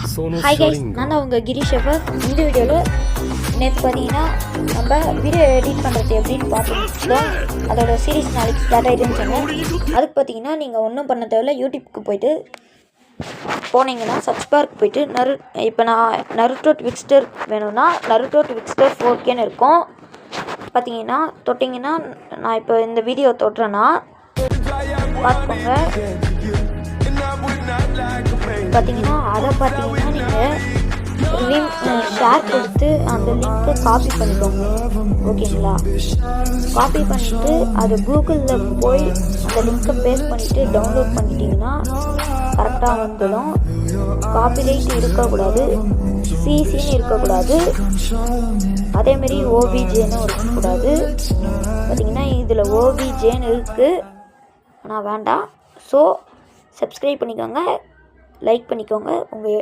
Hi guys, நான் தான் உங்கள் கிரீஷ் எஃபர். இந்த வீடியோவில் நேற்று பார்த்தீங்கன்னா நம்ம வீடியோ எடிட் பண்ணுறது எப்படின்னு பார்த்துருந்தோம். அதோட சீரீஸ் நாளைக்கு ஸ்டார்ட் ஆகிடுன்னு சொன்னேன். அதுக்கு பார்த்தீங்கன்னா நீங்கள் ஒன்றும் பண்ண தேவையில்ல. யூடியூப்க்கு போய்ட்டு போனீங்கன்னா சர்ச் பார்க்கு போய்ட்டு இப்போ நான் நருட்டோ ட்விக்ஸ்டர் வேணும்னா நருட்டோ ட்விக்ஸ்டர் 4Kன்னு இருக்கும். பார்த்தீங்கன்னா தொட்டிங்கன்னா நான் இப்போ இந்த வீடியோ தொட்டுறேன்னா பார்த்துக்கோங்க. பார்த்தீங்கன்னா அதை பார்த்தீங்கன்னா நீங்கள் லிங்க் ஷேர் கொடுத்து அந்த லிங்க்கை காப்பி பண்ணிக்கோங்க. ஓகேங்களா? காப்பி பண்ணிவிட்டு அது கூகுளில் போய் அந்த லிங்க்கை பேஸ்ட் பண்ணிவிட்டு டவுன்லோட் பண்ணிட்டீங்கன்னா கரெக்டாக வந்துடும். காப்பிரைட் இருக்கக்கூடாது, சிசின்னு இருக்கக்கூடாது, அதேமாரி ஓபிஜேன்னு இருக்கக்கூடாது. பார்த்தீங்கன்னா இதில் ஓபிஜேன்னு இருக்குது, ஆனால் வேண்டாம். ஸோ சப்ஸ்கிரைப் பண்ணிக்கோங்க, லைக் பண்ணிக்கோங்க. உங்கள்